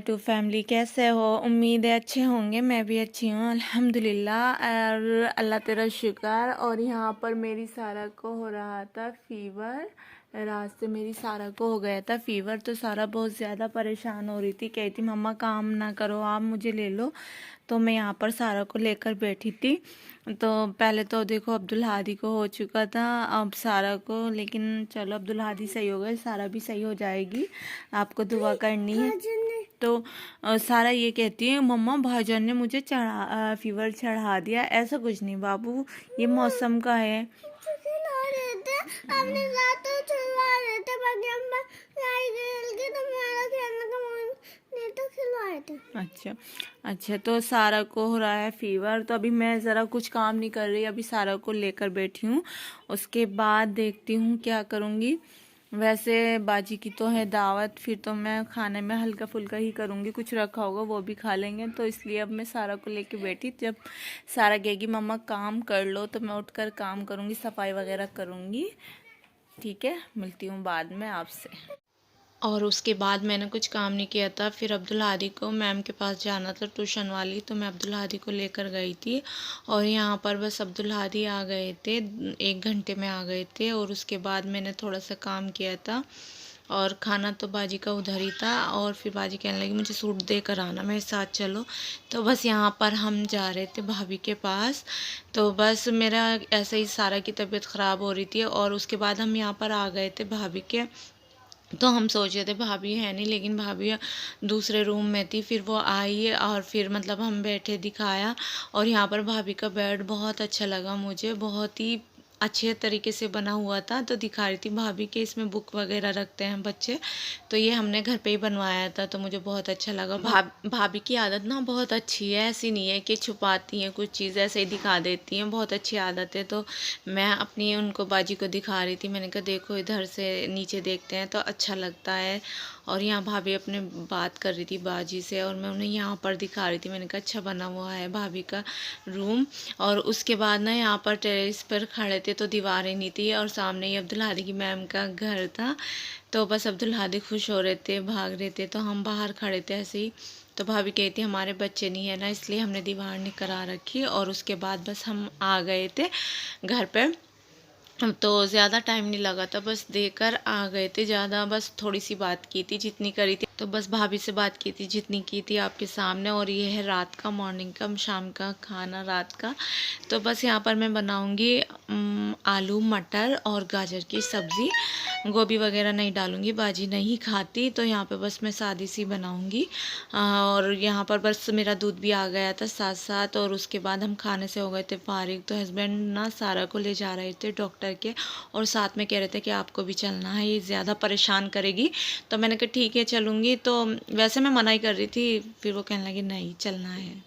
To family, कैसे हो? उम्मीद है अच्छे होंगे। मैं भी अच्छी हूँ अल्हम्दुलिल्लाह। और अल्लाह तेरा शुक्र। और यहाँ पर मेरी सारा को हो रहा था फीवर। रात से मेरी सारा को हो गया था फीवर, तो सारा बहुत ज़्यादा परेशान हो रही थी। कहती मम्मा काम ना करो, आप मुझे ले लो। तो मैं यहाँ पर सारा को लेकर बैठी थी। तो पहले तो देखो अब्दुल हादी को हो चुका था, अब सारा को। लेकिन चलो अब्दुल हादी सही हो गए, सारा भी सही हो जाएगी। आपको दुआ करनी है। तो सारा ये कहती है मम्मा भाईजान ने मुझे फीवर चढ़ा दिया। ऐसा कुछ नहीं बाबू, ये मौसम का है। आपने रात तो चला रहे थे, तो खिलवाए थे। अच्छा अच्छा, तो सारा को हो रहा है फीवर। तो अभी मैं ज़रा कुछ काम नहीं कर रही, अभी सारा को लेकर बैठी हूँ। उसके बाद देखती हूँ क्या करूँगी। वैसे बाजी की तो है दावत, फिर तो मैं खाने में हल्का फुल्का ही करूँगी। कुछ रखा होगा वो भी खा लेंगे। तो इसलिए अब मैं सारा को लेके बैठी। जब सारा कहेगी मम्मा काम कर लो, तो मैं उठकर काम करूँगी, सफाई वगैरह करूँगी। ठीक है, मिलती हूँ बाद में आपसे। और उसके बाद मैंने कुछ काम नहीं किया था। फिर अब्दुल हादी को मैम के पास जाना था, ट्यूशन वाली। तो मैं अब्दुल हादी को लेकर गई थी। और यहाँ पर बस अब्दुल हादी आ गए थे, 1 घंटे में आ गए थे। और उसके बाद मैंने थोड़ा सा काम किया था। और खाना तो बाजी का उधर ही था। और फिर बाजी कहने लगी मुझे सूट दे कर आना, मेरे साथ चलो। तो बस यहाँ पर हम जा रहे थे भाभी के पास। तो बस मेरा ऐसे ही सारा की तबीयत ख़राब हो रही थी। और उसके बाद हम यहाँ पर आ गए थे भाभी के। तो हम सोच रहे थे भाभी है नहीं, लेकिन भाभी दूसरे रूम में थी। फिर वो आई और फिर मतलब हम बैठे दिखाया। और यहाँ पर भाभी का बेड बहुत अच्छा लगा मुझे, बहुत ही अच्छे तरीके से बना हुआ था। तो दिखा रही थी भाभी के इसमें बुक वगैरह रखते हैं बच्चे। तो ये हमने घर पे ही बनवाया था, तो मुझे बहुत अच्छा लगा। भाभी की आदत ना बहुत अच्छी है, ऐसी नहीं है कि छुपाती हैं कुछ चीज़, ऐसे ही दिखा देती हैं। बहुत अच्छी आदत है। तो मैं अपनी उनको बाजी को दिखा रही थी। मैंने कहा देखो इधर से नीचे देखते हैं तो अच्छा लगता है। और यहाँ भाभी अपने बात कर रही थी बाजी से, और मैं उन्हें यहाँ पर दिखा रही थी। मैंने कहा अच्छा बना हुआ है भाभी का रूम। और उसके बाद ना यहाँ पर टेरेस पर खड़े थे तो दीवारें नहीं थी, और सामने ही अब्दुल हादी की मैम का घर था। तो बस अब्दुल हादी खुश हो रहे थे, भाग रहे थे। तो हम बाहर खड़े थे ऐसे ही। तो भाभी कहती हमारे बच्चे नहीं है ना, इसलिए हमने दीवार नहीं करा रखी। और उसके बाद बस हम आ गए थे घर पे। तो ज़्यादा टाइम नहीं लगा था, बस देकर आ गए थे। ज़्यादा बस थोड़ी सी बात की थी जितनी करी थी। तो बस भाभी से बात की थी जितनी की थी आपके सामने। और ये है रात का, मॉर्निंग का, शाम का खाना रात का। तो बस यहाँ पर मैं बनाऊँगी आलू मटर और गाजर की सब्ज़ी। गोभी वगैरह नहीं डालूँगी, बाजी नहीं खाती। तो यहाँ पे बस मैं सादी सी बनाऊँगी। और यहाँ पर बस मेरा दूध भी आ गया था साथ साथ। और उसके बाद हम खाने से हो गए थे फारिग। तो हस्बैंड ना सारा को ले जा रहे थे डॉक्टर के, और साथ में कह रहे थे कि आपको भी चलना है, ये ज़्यादा परेशान करेगी। तो मैंने कहा ठीक है चलूँगी। तो वैसे मैं मना ही कर रही थी, फिर वो कहने लगी नहीं चलना है।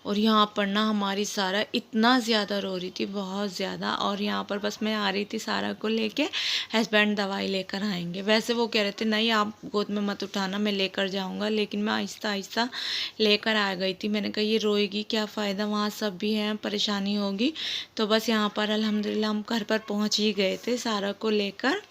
और यहाँ पर ना हमारी सारा इतना ज़्यादा रो रही थी, बहुत ज़्यादा। और यहाँ पर बस मैं आ रही थी सारा को लेके, हस्बैंड दवाई लेकर आएंगे। वैसे वो कह रहे थे नहीं आप गोद में मत उठाना, मैं लेकर जाऊँगा। लेकिन मैं आहिस्ता आहिस्ता लेकर आ गई थी। मैंने कहा ये रोएगी क्या फ़ायदा, वहाँ सब भी हैं, परेशानी होगी। तो बस यहाँ पर अल्हम्दुलिल्लाह हम घर पर पहुँच ही गए थे सारा को लेकर।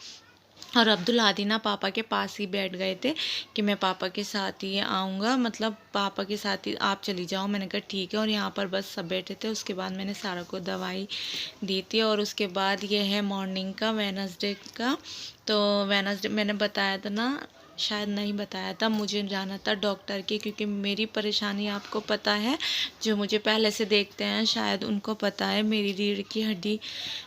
और अब्दुल हादी ना पापा के पास ही बैठ गए थे कि मैं पापा के साथ ही आऊँगा, मतलब पापा के साथ ही आप चली जाओ। मैंने कहा ठीक है। और यहाँ पर बस सब बैठे थे। उसके बाद मैंने सारा को दवाई दी थी। और उसके बाद ये है मॉर्निंग का, वेडनेसडे का। तो वेडनेसडे मैंने बताया था ना, शायद नहीं बताया था, मुझे जाना था डॉक्टर के। क्योंकि मेरी परेशानी आपको पता है, जो मुझे पहले से देखते हैं शायद उनको पता है, मेरी रीढ़ की हड्डी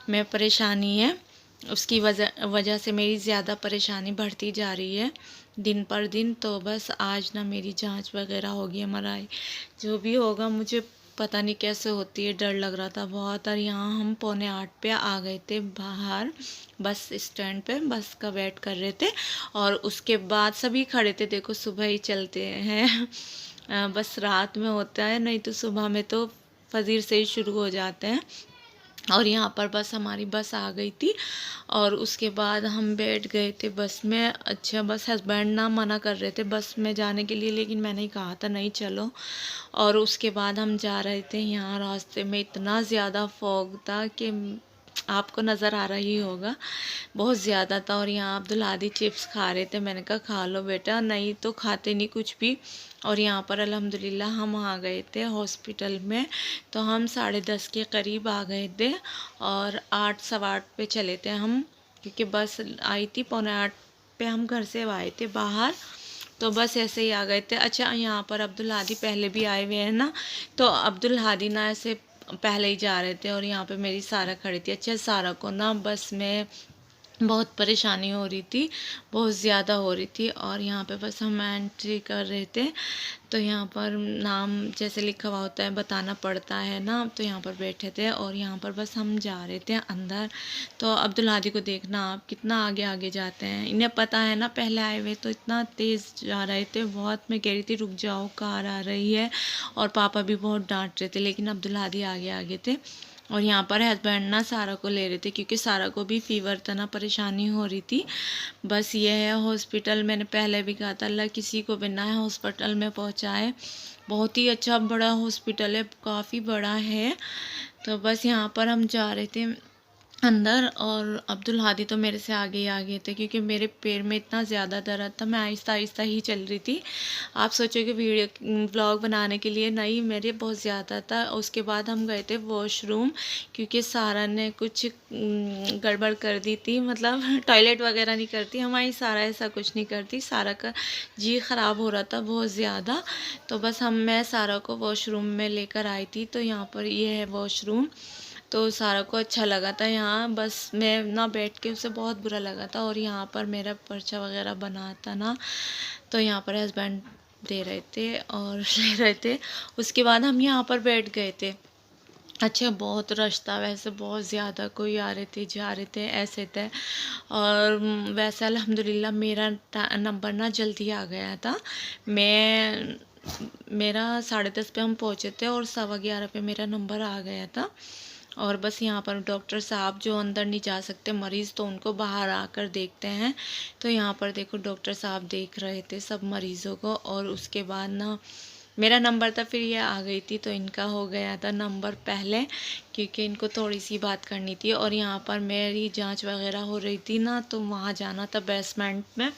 में परेशानी है। उसकी वजह से मेरी ज़्यादा परेशानी बढ़ती जा रही है दिन पर दिन। तो बस आज ना मेरी जांच वगैरह होगी, एमआरआई जो भी होगा, मुझे पता नहीं कैसे होती है, डर लग रहा था बहुत। और यहाँ हम 7:45 पे आ गए थे बाहर बस स्टैंड पे, बस का वेट कर रहे थे। और उसके बाद सभी खड़े थे, देखो सुबह ही चलते हैं बस रात में होता है, नहीं तो सुबह में तो फजीर से ही शुरू हो जाते हैं। और यहाँ पर बस हमारी बस आ गई थी। और उसके बाद हम बैठ गए थे बस में। अच्छा बस हस्बैंड ना मना कर रहे थे बस में जाने के लिए, लेकिन मैंने ही कहा था नहीं चलो। और उसके बाद हम जा रहे थे, यहाँ रास्ते में इतना ज़्यादा फॉग था कि आपको नज़र आ रहा ही होगा, बहुत ज़्यादा था। और यहाँ अब्दुल हादी चिप्स खा रहे थे। मैंने कहा खा लो बेटा, नहीं तो खाते नहीं कुछ भी। और यहाँ पर अल्हम्दुलिल्लाह हम आ गए थे हॉस्पिटल में। तो हम 10:30 के करीब आ गए थे और 8 सवा 8 पे चले थे हम, क्योंकि बस आई थी 7:45 पे। हम घर से आए थे बाहर, तो बस ऐसे ही आ गए थे। अच्छा, यहाँ पर अब्दुल हादी पहले भी आए हुए हैं ना, तो अब्दुल हादी ना ऐसे पहले ही जा रहे थे और यहाँ पे मेरी सारा खड़ी थी। अच्छा, सारा को ना बस में बहुत परेशानी हो रही थी, बहुत ज़्यादा हो रही थी। और यहाँ पे बस हम एंट्री कर रहे थे, तो यहाँ पर नाम जैसे लिखा हुआ होता है बताना पड़ता है ना, तो यहाँ पर बैठे थे और यहाँ पर बस हम जा रहे थे अंदर। तो अब्दुल हादी को देखना आप कितना आगे आगे जाते हैं, इन्हें पता है ना, पहले आए हुए तो इतना तेज़ जा रहे थे बहुत। मैं कह रही थी रुक जाओ, कार आ रही है, और पापा भी बहुत डांट रहे थे, लेकिन अब्दुल हादी आगे आगे थे। और यहाँ पर हस्बैंड ना सारा को ले रहे थे, क्योंकि सारा को भी फीवर था ना, परेशानी हो रही थी। बस ये है हॉस्पिटल, मैंने पहले भी कहा था अल्लाह किसी को भी ना हॉस्पिटल में पहुँचाए। बहुत ही अच्छा बड़ा हॉस्पिटल है, काफ़ी बड़ा है। तो बस यहाँ पर हम जा रहे थे अंदर, और अब्दुल हादी तो मेरे से आगे ही आगे थे, क्योंकि मेरे पैर में इतना ज़्यादा दर्द था। मैं आहिस्ता आहिस्ता ही चल रही थी। आप सोचोगे वीडियो व्लॉग बनाने के लिए, नहीं, मेरे बहुत ज़्यादा था। उसके बाद हम गए थे वॉशरूम, क्योंकि सारा ने कुछ गड़बड़ कर दी थी, मतलब टॉयलेट वगैरह नहीं करती हमारी सारा, ऐसा कुछ नहीं करती। सारा का जी ख़राब हो रहा था बहुत ज़्यादा। तो बस मैं सारा को वॉशरूम में लेकर आई थी। तो यहाँ पर ये है वॉशरूम। तो सारा को अच्छा लगा था यहाँ, बस मैं ना बैठ के उसे बहुत बुरा लगा था। और यहाँ पर मेरा पर्चा वगैरह बना था ना, तो यहाँ पर हस्बैंड दे रहे थे और ले रहे थे। उसके बाद हम यहाँ पर बैठ गए थे। अच्छा, बहुत रश था वैसे, बहुत ज़्यादा कोई आ रहे थे जा रहे थे ऐसे थे। और वैसे अल्हम्दुलिल्लाह मेरा नंबर ना जल्दी आ गया था। मेरा 10:30 पे हम पहुँचे थे और 11:15 पे मेरा नंबर आ गया था। और बस यहाँ पर डॉक्टर साहब जो अंदर नहीं जा सकते मरीज़, तो उनको बाहर आकर देखते हैं। तो यहाँ पर देखो डॉक्टर साहब देख रहे थे सब मरीज़ों को। और उसके बाद ना मेरा नंबर था, फिर ये आ गई थी, तो इनका हो गया था नंबर पहले, क्योंकि इनको थोड़ी सी बात करनी थी। और यहाँ पर मेरी जांच वगैरह हो रही थी ना, तो वहाँ जाना था बेसमेंट में,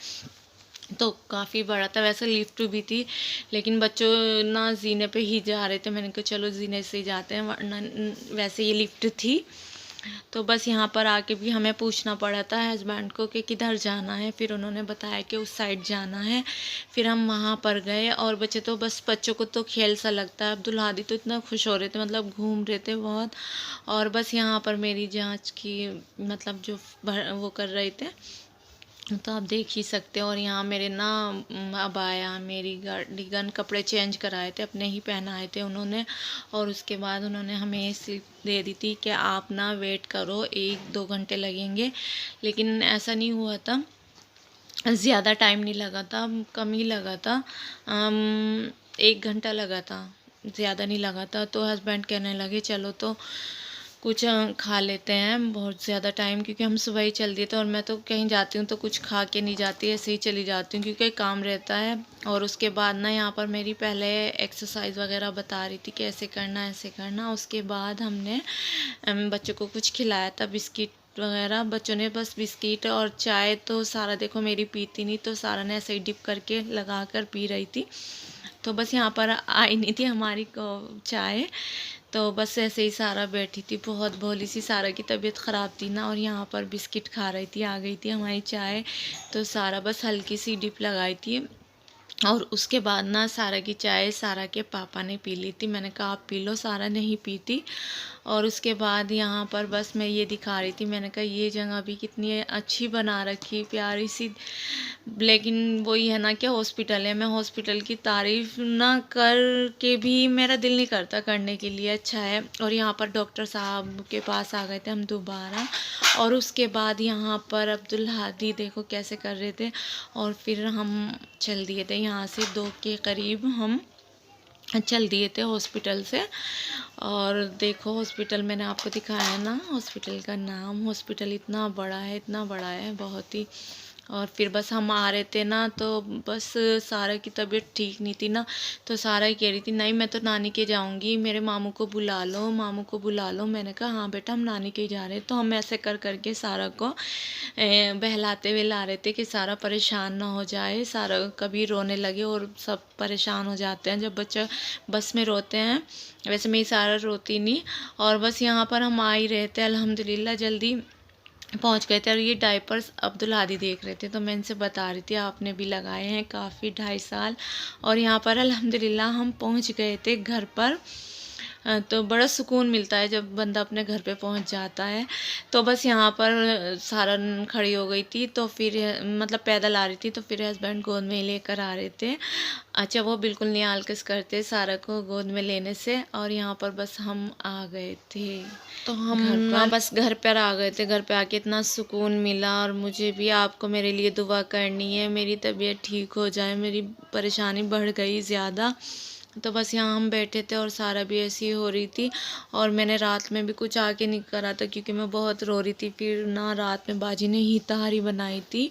तो काफ़ी बड़ा था। वैसे लिफ्ट भी थी, लेकिन बच्चों ना जीने पे ही जा रहे थे। मैंने कहा चलो जीने से ही जाते हैं, वरना वैसे ये लिफ्ट थी। तो बस यहाँ पर आके भी हमें पूछना पड़ा था हस्बैंड को कि किधर जाना है। फिर उन्होंने बताया कि उस साइड जाना है। फिर हम वहाँ पर गए, और बच्चों को तो खेल सा लगता है। अब्दुल हादी तो इतना खुश हो रहे थे, मतलब घूम रहे थे बहुत। और बस यहाँ पर मेरी जांच की, मतलब जो वो कर रहे थे, तो आप देख ही सकते हो। और यहाँ मेरे ना अबाया, मेरी गार्डिगन कपड़े चेंज कराए थे, अपने ही पहनाए थे उन्होंने। और उसके बाद उन्होंने हमें स्लिप दे दी थी कि आप ना वेट करो, 1-2 घंटे लगेंगे। लेकिन ऐसा नहीं हुआ था, ज़्यादा टाइम नहीं लगा था, कम ही लगा था। 1 घंटा लगा था, ज़्यादा नहीं लगा था। तो हस्बैंड कहने लगे चलो तो कुछ खा लेते हैं, बहुत ज़्यादा टाइम, क्योंकि हम सुबह ही चल दिए थे। और मैं तो कहीं जाती हूँ तो कुछ खा के नहीं जाती, ऐसे ही चली जाती हूँ, क्योंकि काम रहता है। और उसके बाद ना यहाँ पर मेरी पहले एक्सरसाइज वगैरह बता रही थी कि ऐसे करना ऐसे करना। उसके बाद हमने बच्चों को कुछ खिलाया था, बिस्किट वगैरह। बच्चों ने बस बिस्किट और चाय, तो सारा देखो मेरी पीती नहीं, तो सारा ने ऐसे ही डिप करके लगा कर पी रही थी। तो बस यहाँ पर आई नहीं थी हमारी चाय, तो बस ऐसे ही सारा बैठी थी, बहुत भोली सी। सारा की तबीयत ख़राब थी ना, और यहाँ पर बिस्किट खा रही थी, आ गई थी हमारी चाय, तो सारा बस हल्की सी डिप लगाई थी। और उसके बाद ना सारा की चाय सारा के पापा ने पी ली थी। मैंने कहा आप पी लो, सारा नहीं पी थी। और उसके बाद यहाँ पर बस मैं ये दिखा रही थी, मैंने कहा ये जगह भी कितनी अच्छी बना रखी, प्यारी सी। लेकिन वही है ना कि हॉस्पिटल है, मैं हॉस्पिटल की तारीफ़ ना कर के भी मेरा दिल नहीं करता करने के लिए, अच्छा है। और यहाँ पर डॉक्टर साहब के पास आ गए थे हम दोबारा। और उसके बाद यहाँ पर अब्दुल हादी देखो कैसे कर रहे थे। और फिर हम चल दिए थे यहाँ से, 2 के करीब हम चल दिए थे हॉस्पिटल से। और देखो हॉस्पिटल मैंने आपको दिखाया ना, हॉस्पिटल का नाम, हॉस्पिटल इतना बड़ा है, इतना बड़ा है, बहुत ही और फिर बस हम आ रहे थे ना, तो बस सारा की तबीयत ठीक नहीं थी ना, तो सारा ही कह रही थी नहीं मैं तो नानी के जाऊंगी, मेरे मामू को बुला लो, मामू को बुला लो। मैंने कहा हाँ बेटा हम नानी के जा रहे हैं। तो हम ऐसे कर करके सारा को बहलाते हुए ला रहे थे कि सारा परेशान ना हो जाए, सारा कभी रोने लगे, और सब परेशान हो जाते हैं जब बच्चा बस में रोते हैं। वैसे मेरी सारा रोती नहीं। और बस यहाँ पर हम आ ही रहे थे, अल्हम्दुलिल्लाह जल्दी पहुंच गए थे। और ये डायपर्स अब्दुल हादी देख रहे थे, तो मैं इनसे बता रही थी आपने भी लगाए हैं काफ़ी 2.5 साल। और यहाँ पर अल्हम्दुलिल्लाह हम पहुंच गए थे घर पर। तो बड़ा सुकून मिलता है जब बंदा अपने घर पे पहुंच जाता है। तो बस यहाँ पर सारा खड़ी हो गई थी, तो फिर मतलब पैदल आ रही थी, तो फिर हस्बैंड गोद में ही लेकर आ रहे थे। अच्छा वो बिल्कुल नहीं आलकस करते सारा को गोद में लेने से। और यहाँ पर बस हम आ गए थे, तो हम ना बस घर पर आ गए थे। घर पे आके इतना सुकून मिला। और मुझे भी आपको मेरे लिए दुआ करनी है, मेरी तबीयत ठीक हो जाए, मेरी परेशानी बढ़ गई ज़्यादा। तो बस यहाँ हम बैठे थे और सारा भी ऐसी हो रही थी। और मैंने रात में भी कुछ आके नहीं करा था क्योंकि मैं बहुत रो रही थी। फिर ना रात में बाजी ने ही तहारी बनाई थी।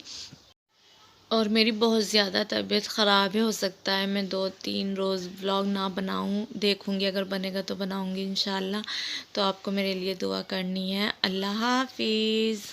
और मेरी बहुत ज़्यादा तबीयत ख़राब है, हो सकता है मैं 2-3 रोज़ व्लॉग ना बनाऊँ, देखूँगी अगर बनेगा तो बनाऊँगी इंशाल्लाह। तो आपको मेरे लिए दुआ करनी है। अल्लाह हाफिज़।